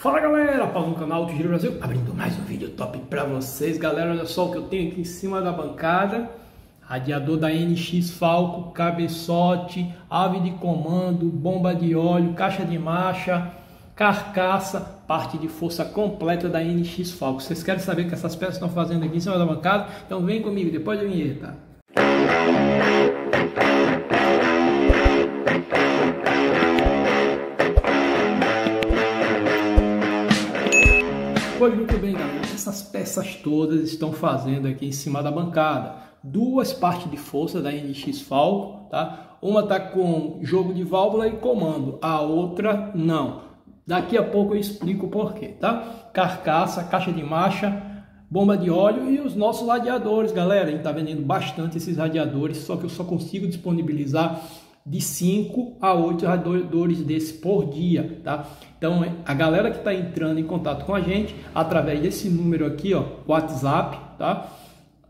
Fala galera, Paulo no canal do Giro Brasil, abrindo mais um vídeo top pra vocês. Galera, olha só o que eu tenho aqui em cima da bancada: radiador da NX Falco, cabeçote, ave de comando, bomba de óleo, caixa de marcha, carcaça, parte de força completa da NX Falco. Vocês querem saber o que essas peças estão fazendo aqui em cima da bancada? Então vem comigo depois da vinheta. Pois muito bem, galera, essas peças todas estão fazendo aqui em cima da bancada. Duas partes de força da NX Falco, tá? Uma tá com jogo de válvula e comando, a outra não. Daqui a pouco eu explico o porquê, tá? Carcaça, caixa de marcha, bomba de óleo e os nossos radiadores, galera. A gente tá vendendo bastante esses radiadores, só que eu só consigo disponibilizar de 5 a 8 radiadores desse por dia, tá? Então a galera que está entrando em contato com a gente através desse número aqui, ó, WhatsApp, tá?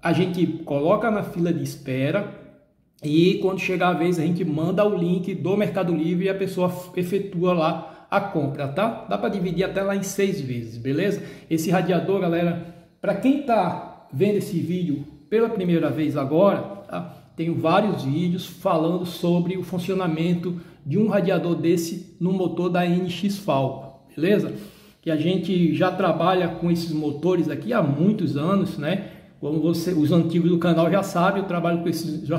A gente coloca na fila de espera e quando chegar a vez a gente manda o link do Mercado Livre e a pessoa efetua lá a compra, tá? Dá para dividir até lá em 6 vezes, beleza? Esse radiador, galera, para quem está vendo esse vídeo pela primeira vez agora, tá? Tenho vários vídeos falando sobre o funcionamento de um radiador desse no motor da NX Falco, beleza? Que a gente já trabalha com esses motores aqui há muitos anos, né? Como os antigos do canal já sabem, eu trabalho com esses, eu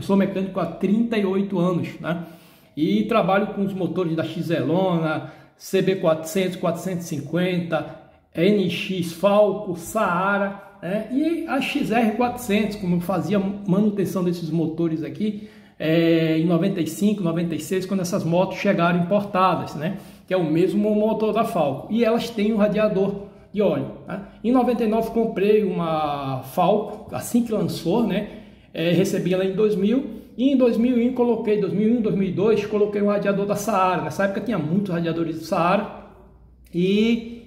sou mecânico há 38 anos, né? E trabalho com os motores da Xelona, CB400, 450, NX Falco, Saara, e a XR400, como eu fazia manutenção desses motores aqui em 95, 96, quando essas motos chegaram importadas, né? Que é o mesmo motor da Falco, e elas têm um radiador de óleo, né? Em 99 comprei uma Falco, assim que lançou, né? Recebi ela em 2000, e em 2001 coloquei, 2001, 2002, coloquei um radiador da Saara. Nessa época tinha muitos radiadores do Saara, e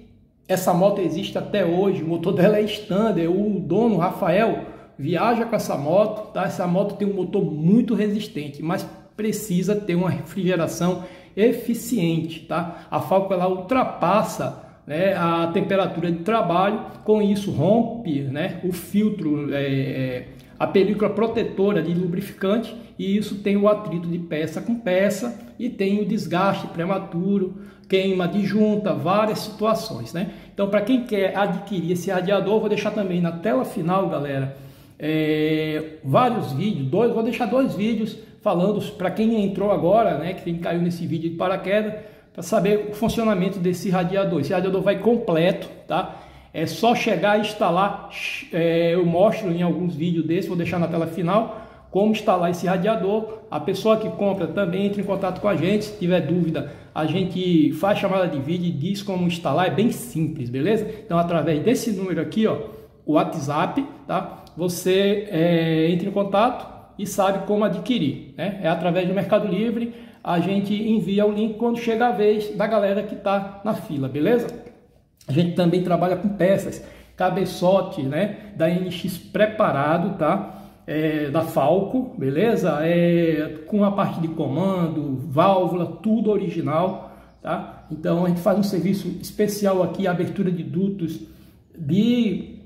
essa moto existe até hoje. O motor dela é standard. O dono, Rafael, viaja com essa moto, tá? Essa moto tem um motor muito resistente, mas precisa ter uma refrigeração eficiente, tá? A Falco ela ultrapassa, né, a temperatura de trabalho, com isso rompe, né, o filtro, a película protetora de lubrificante, e isso tem o atrito de peça com peça e tem o desgaste prematuro, queima de junta, várias situações, né? Então, para quem quer adquirir esse radiador, vou deixar também na tela final, galera, vários vídeos, vou deixar 2 vídeos falando para quem entrou agora, né, que caiu nesse vídeo de paraquedas, para saber o funcionamento desse radiador. Esse radiador vai completo, tá? É só chegar e instalar. Eu mostro em alguns vídeos desses, vou deixar na tela final como instalar esse radiador. A pessoa que compra também entra em contato com a gente. Se tiver dúvida, a gente faz chamada de vídeo e diz como instalar. É bem simples, beleza? Então, através desse número aqui, ó, o WhatsApp, tá? Você entra em contato e sabe como adquirir, né? É através do Mercado Livre. A gente envia o link quando chega a vez da galera que está na fila, beleza? A gente também trabalha com peças, cabeçote, né, da NX preparado, tá? Da Falco, beleza? Com a parte de comando, válvula, tudo original, tá? Então a gente faz um serviço especial aqui, abertura de dutos, de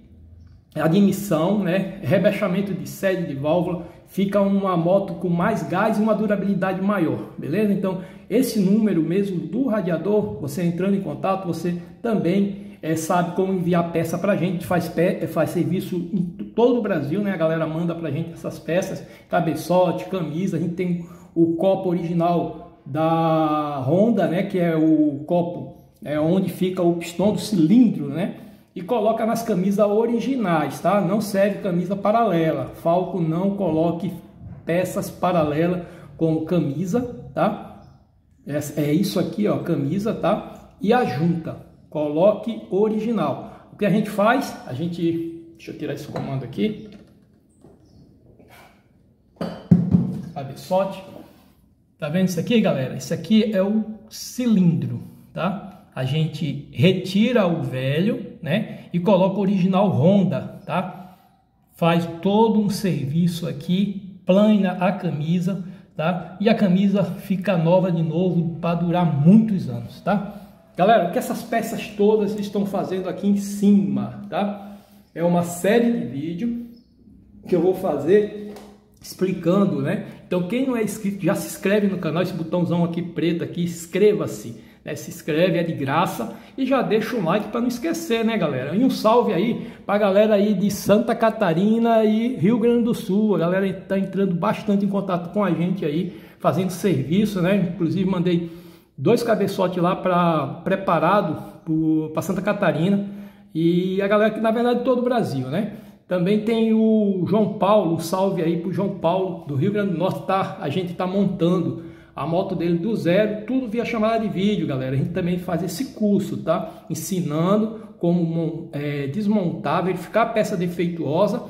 admissão, né? Rebaixamento de sede de válvula. Fica uma moto com mais gás e uma durabilidade maior, beleza? Então, esse número mesmo do radiador, você entrando em contato, você também sabe como enviar peça para a gente. Faz serviço em todo o Brasil, né? A galera manda para a gente essas peças, cabeçote, camisa. A gente tem o copo original da Honda, né? Que é o copo onde fica o pistão do cilindro, né? E coloca nas camisas originais, tá? Não serve camisa paralela. Falco não coloque peças paralelas como camisa, tá? É isso aqui, ó, camisa, tá? E a junta, coloque original. O que a gente faz? Deixa eu tirar esse comando aqui. Cabeçote. Tá vendo isso aqui, galera? Isso aqui é o cilindro, tá? A gente retira o velho, né, e coloca o original Honda, tá? Faz todo um serviço aqui, plana a camisa, tá? E a camisa fica nova de novo para durar muitos anos, tá? Galera, o que essas peças todas estão fazendo aqui em cima, tá? É uma série de vídeos que eu vou fazer explicando, né? Então quem não é inscrito já se inscreve no canal, esse botãozão aqui preto aqui, inscreva-se, né? Se inscreve, é de graça, e já deixa um like para não esquecer, né, galera? E um salve aí para a galera aí de Santa Catarina e Rio Grande do Sul. A galera está entrando bastante em contato com a gente aí, fazendo serviço, né? Inclusive mandei 2 cabeçotes lá preparado para Santa Catarina, e a galera que na verdade todo o Brasil, né? Também tem o João Paulo, um salve aí para o João Paulo do Rio Grande do Norte, a gente está montando a moto dele do zero, tudo via chamada de vídeo, galera. A gente também faz esse curso, tá? Ensinando como desmontar, verificar a peça defeituosa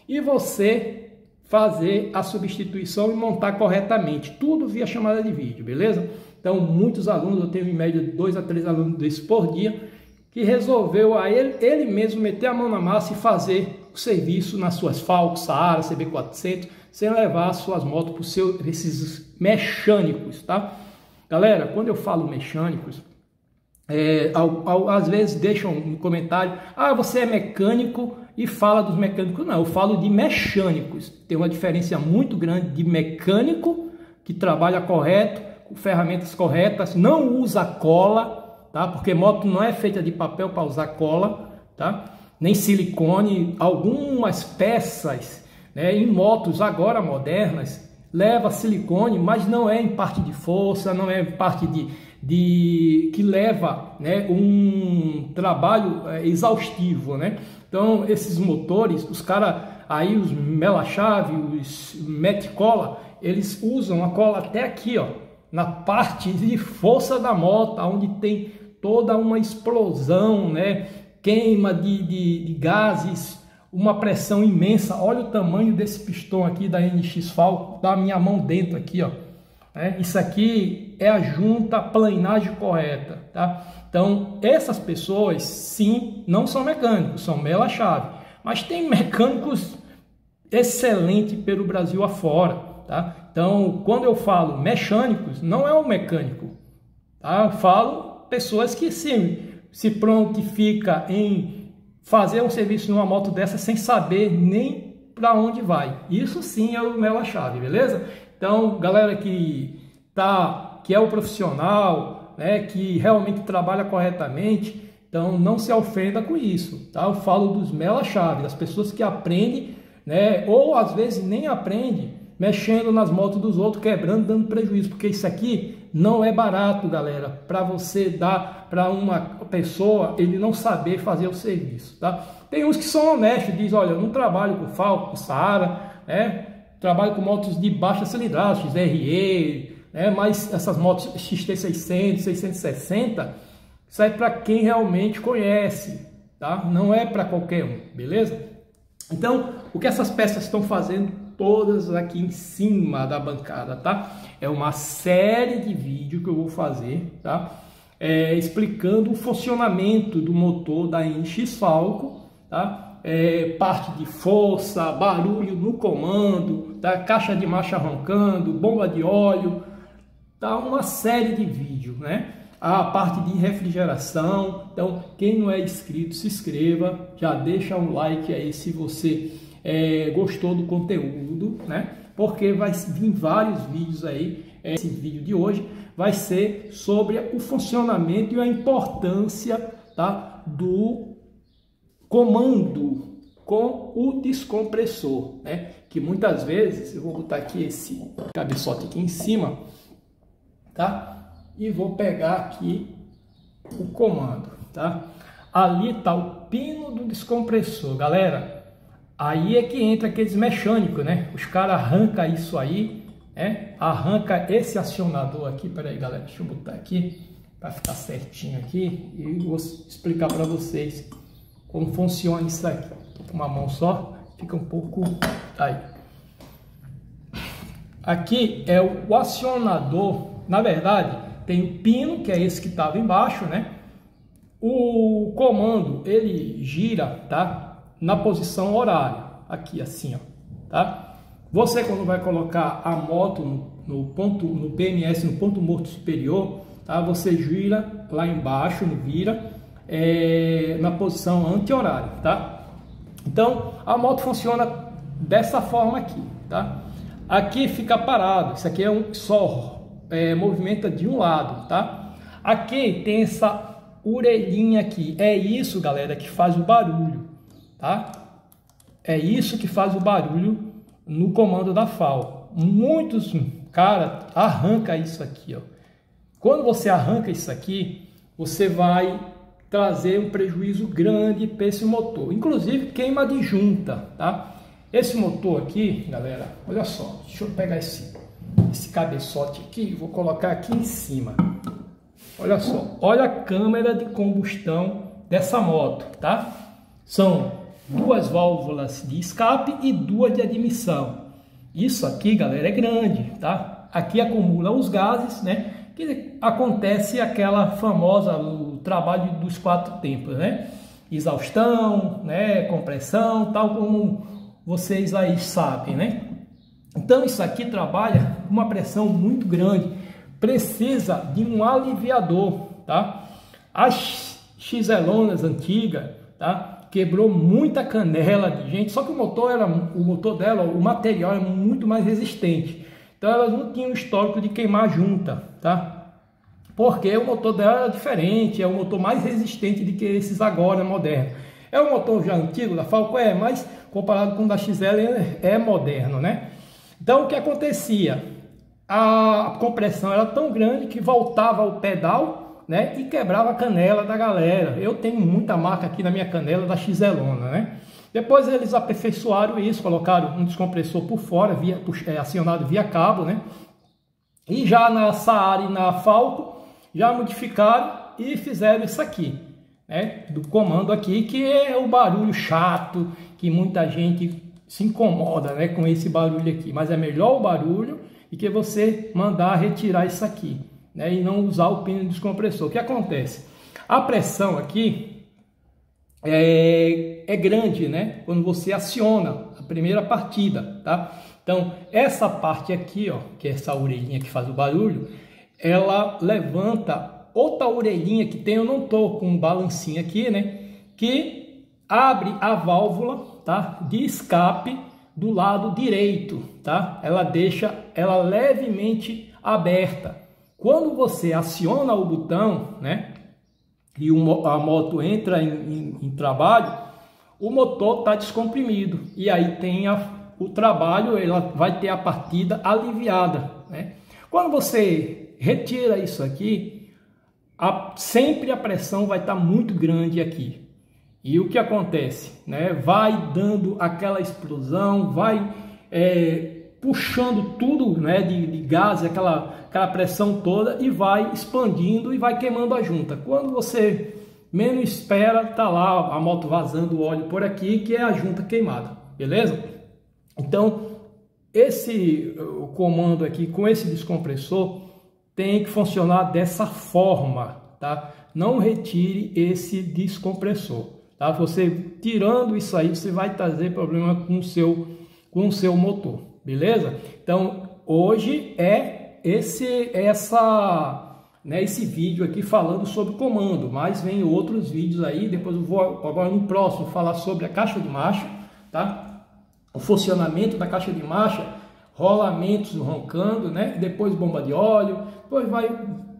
e você fazer a substituição e montar corretamente, tudo via chamada de vídeo, beleza? Então, muitos alunos, eu tenho em média 2 a 3 alunos desses por dia, que resolveu ele mesmo meter a mão na massa e fazer o serviço nas suas Falcon, Saara, CB400, sem levar as suas motos para esses mecânicos, tá? Galera, quando eu falo mecânicos, às vezes deixam no comentário, você é mecânico e fala dos mecânicos. Não, eu falo de mecânicos. Tem uma diferença muito grande de mecânico que trabalha correto, com ferramentas corretas, não usa cola, tá? Porque moto não é feita de papel para usar cola, tá? Nem silicone. Algumas peças, né, em motos agora modernas leva silicone, mas não é em parte de força, não é em parte que leva, né, um trabalho exaustivo, né? Então esses motores, os caras aí, os mela-chave, os mete-cola, eles usam a cola até aqui, ó, na parte de força da moto, onde tem toda uma explosão, né? Queima de gases, uma pressão imensa. Olha o tamanho desse pistão aqui da NX Falcon, da minha mão dentro aqui, ó. Isso aqui é a junta, a planagem correta, tá? Então, essas pessoas, sim, não são mecânicos, são mela-chave. Mas tem mecânicos excelentes pelo Brasil afora, tá? Então, quando eu falo mecânicos, não é um mecânico, tá? Eu falo pessoas que se prontifica em fazer um serviço numa moto dessa sem saber nem para onde vai. Isso sim é o mela-chave, beleza? Então, galera que é o profissional, né, que realmente trabalha corretamente, então não se ofenda com isso, tá? Eu falo dos mela-chave, das pessoas que aprendem, né, ou às vezes nem aprendem, mexendo nas motos dos outros, quebrando, dando prejuízo, porque isso aqui não é barato, galera, para você dar para uma pessoa ele não saber fazer o serviço, tá? Tem uns que são honestos, diz, olha, eu não trabalho com Falcon, com Saara, né? Trabalho com motos de baixa cilindrada, XRE, né? Mas essas motos XT600, 660, isso é para quem realmente conhece, tá? Não é para qualquer um, beleza? Então, o que essas peças estão fazendo todas aqui em cima da bancada, tá? É uma série de vídeos que eu vou fazer, tá? Explicando o funcionamento do motor da NX Falcon, tá? Parte de força, barulho no comando, tá? Caixa de marcha roncando, bomba de óleo, tá? Uma série de vídeos, né? A parte de refrigeração. Então, quem não é inscrito, se inscreva, já deixa um like aí se você gostou do conteúdo, né? Porque vai vir vários vídeos aí. Esse vídeo de hoje vai ser sobre o funcionamento e a importância, tá, do comando com o descompressor, né? Que muitas vezes eu vou botar aqui esse cabeçote aqui em cima, tá? E vou pegar aqui o comando, tá? Ali tá o pino do descompressor, galera. Aí é que entra aqueles mecânicos, né? Os caras arrancam isso aí, né? Arranca esse acionador aqui. Pera aí, galera, deixa eu botar aqui para ficar certinho aqui e vou explicar para vocês como funciona isso aqui. Com uma mão só fica um pouco aí. Aqui é o acionador. Na verdade, tem o pino, que é esse que estava embaixo, né? O comando ele gira, tá? Na posição horária, aqui assim, ó, tá? Você, quando vai colocar a moto no PMS, no ponto morto superior, tá? Você gira, lá embaixo no vira, na posição anti-horário, tá? Então a moto funciona dessa forma aqui, tá? Aqui fica parado, isso aqui só movimenta de um lado, tá? Aqui tem essa orelhinha aqui, é isso, galera, que faz o barulho, tá? É isso que faz o barulho no comando da FAL. Muitos cara arranca isso aqui, ó. Quando você arranca isso aqui, você vai trazer um prejuízo grande para esse motor, inclusive queima de junta, tá? Esse motor aqui, galera, olha só, deixa eu pegar esse cabeçote aqui, vou colocar aqui em cima. Olha só, olha a câmara de combustão dessa moto, tá? São 2 válvulas de escape e 2 de admissão. Isso aqui, galera, é grande, tá? Aqui acumula os gases, né? Que acontece aquela famosa, o trabalho dos 4 tempos, né? Exaustão, né? Compressão, tal como vocês aí sabem, né? Então isso aqui trabalha com uma pressão muito grande, precisa de um aliviador, tá? As XLonas antigas, tá? Quebrou muita canela de gente, só que o motor dela, o material é muito mais resistente. Então elas não tinham histórico de queimar junta, tá? Porque o motor dela era diferente, é um motor mais resistente do que esses agora modernos. É um motor já antigo da Falco, mas comparado com o da XL é moderno, né? Então o que acontecia? A compressão era tão grande que voltava ao pedal, né, e quebrava a canela da galera. Eu tenho muita marca aqui na minha canela da XLona, né? Depois eles aperfeiçoaram isso, colocaram um descompressor por fora, acionado via cabo, né? E já na Saara e na Falco já modificaram e fizeram isso aqui, né? Do comando aqui, que é o barulho chato, que muita gente se incomoda, né, com esse barulho aqui. Mas é melhor o barulho e que você mandar retirar isso aqui, né, e não usar o pino descompressor. O que acontece? A pressão aqui é grande, né, quando você aciona a primeira partida, tá? Então essa parte aqui, ó, que é essa orelhinha que faz o barulho, ela levanta outra orelhinha que tem, eu não tô com um balancinho aqui, né, que abre a válvula, tá, de escape do lado direito, tá? Ela deixa ela levemente aberta. Quando você aciona o botão, né, e a moto entra em trabalho, o motor está descomprimido e aí tem o trabalho, ela vai ter a partida aliviada, né? Quando você retira isso aqui, sempre a pressão vai estar muito grande aqui. E o que acontece, né? Vai dando aquela explosão, vai puxando tudo, né, de gás, aquela pressão toda, e vai expandindo e vai queimando a junta. Quando você menos espera, tá lá a moto vazando óleo por aqui, que é a junta queimada, beleza? Então o comando aqui com esse descompressor tem que funcionar dessa forma, tá? Não retire esse descompressor, tá? Você esse isso aí, você vai trazer problema com o seu motor, beleza? Então hoje esse vídeo aqui falando sobre comando, mas vem outros vídeos aí. Depois eu vou agora no próximo falar sobre a caixa de marcha, tá? O funcionamento da caixa de marcha, rolamentos roncando, né? Depois bomba de óleo, depois vai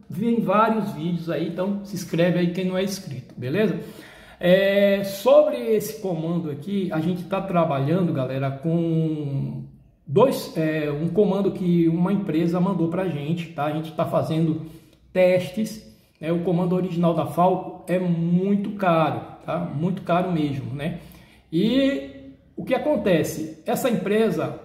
vir vários vídeos aí, então se inscreve aí quem não é inscrito, beleza? Sobre esse comando aqui, a gente está trabalhando, galera, com um comando que uma empresa mandou para a gente, tá? A gente está fazendo testes, né? O comando original da Falco é muito caro, tá? Muito caro mesmo, né? E o que acontece? Essa empresa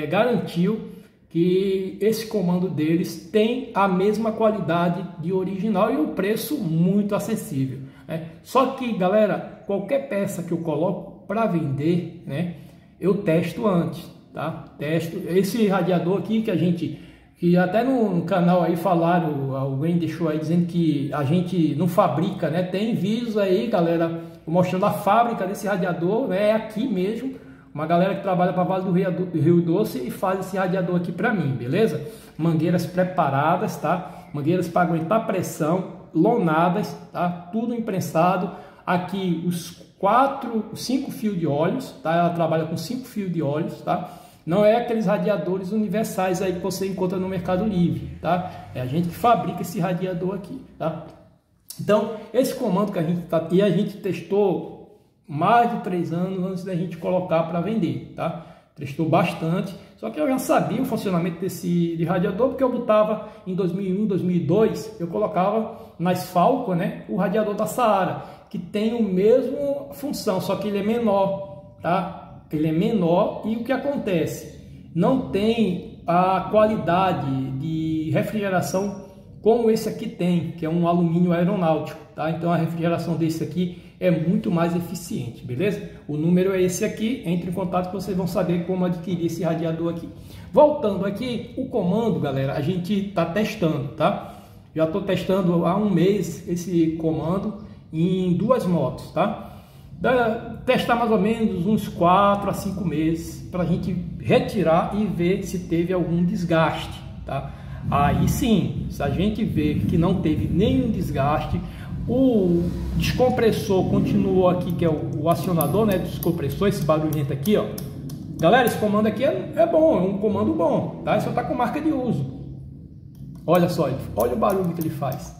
garantiu que esse comando deles tem a mesma qualidade de original e um preço muito acessível, né? Só que, galera, qualquer peça que eu coloco para vender, né, eu testo antes, tá? Testo esse radiador aqui que até no canal aí falaram, alguém deixou aí dizendo que a gente não fabrica, né? Tem vídeos aí, galera, mostrando a fábrica desse radiador, né? É aqui mesmo. Uma galera que trabalha para Vale do Rio Doce e faz esse radiador aqui para mim, beleza? Mangueiras preparadas, tá? Mangueiras para aguentar pressão, lonadas, tá? Tudo imprensado. Aqui os 5 fios de óleos, tá? Ela trabalha com 5 fios de óleos, tá? Não é aqueles radiadores universais aí que você encontra no Mercado Livre, tá? É a gente que fabrica esse radiador aqui, tá? Então, esse comando que a gente testou mais de 3 anos antes da gente colocar para vender, tá? Testou bastante, só que eu já sabia o funcionamento de radiador, porque eu botava em 2001, 2002, eu colocava nas Falcon, né, o radiador da Saara, que tem a mesma função, só que ele é menor, tá? Ele é menor e o que acontece? Não tem a qualidade de refrigeração como esse aqui tem, que é um alumínio aeronáutico, tá? Então a refrigeração desse aqui é muito mais eficiente, beleza? O número é esse aqui, entre em contato que vocês vão saber como adquirir esse radiador aqui. Voltando aqui, o comando, galera, a gente está testando, tá? Já estou testando há um mês esse comando em 2 motos, tá? Testar mais ou menos uns 4 a 5 meses para a gente retirar e ver se teve algum desgaste, tá? Aí sim, se a gente ver que não teve nenhum desgaste, o descompressor continuou aqui, que é o acionador, né, do descompressor, esse barulhento aqui, ó. Galera, esse comando aqui é bom, é um comando bom, tá? Só tá com marca de uso. Olha só, olha o barulho que ele faz.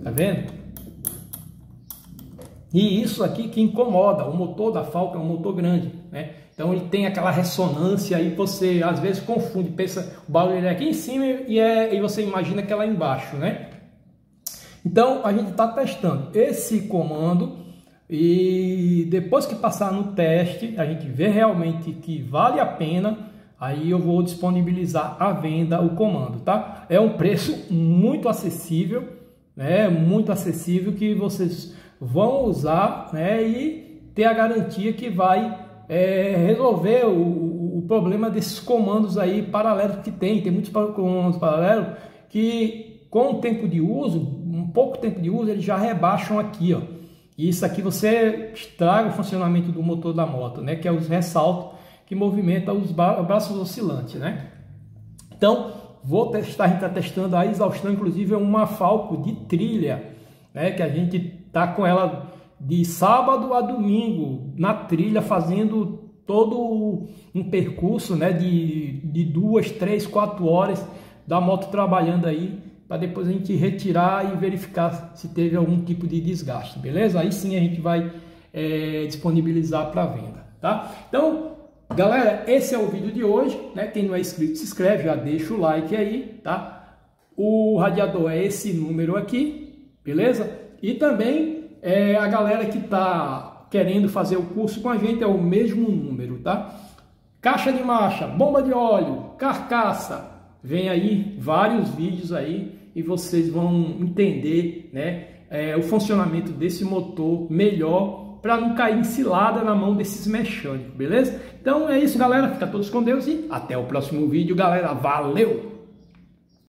Tá vendo? E isso aqui que incomoda. O motor da Falcon é um motor grande, né? Então ele tem aquela ressonância e você às vezes confunde, pensa o barulho é aqui em cima e você imagina que é lá embaixo, né? Então a gente está testando esse comando e depois que passar no teste, a gente vê realmente que vale a pena, aí eu vou disponibilizar à venda o comando, tá? É um preço muito acessível, né? Muito acessível que vocês vão usar, né? E ter a garantia que vai resolver o problema desses comandos aí paralelos que tem muitos comandos paralelos que com o tempo de uso, um pouco tempo de uso, eles já rebaixam aqui, ó. E isso aqui você estraga o funcionamento do motor da moto, né? Que é os ressaltos que movimenta os braços oscilantes, né? Então, vou testar, a gente está testando a exaustão, inclusive é uma Falcon de trilha, né? Que a gente tá com ela de sábado a domingo na trilha, fazendo todo um percurso, né, de 2, 3, 4 horas da moto trabalhando aí, para depois a gente retirar e verificar se teve algum tipo de desgaste, beleza? Aí sim a gente vai disponibilizar para venda, tá? Então, galera, esse é o vídeo de hoje, né? Quem não é inscrito, se inscreve, já deixa o like aí, tá? O radiador é esse número aqui, beleza? E também a galera que está querendo fazer o curso com a gente é o mesmo número, tá? Caixa de marcha, bomba de óleo, carcaça, vem aí vários vídeos aí e vocês vão entender, né, o funcionamento desse motor melhor para não cair em cilada na mão desses mecânicos, beleza? Então é isso, galera, fica todos com Deus e até o próximo vídeo, galera, valeu!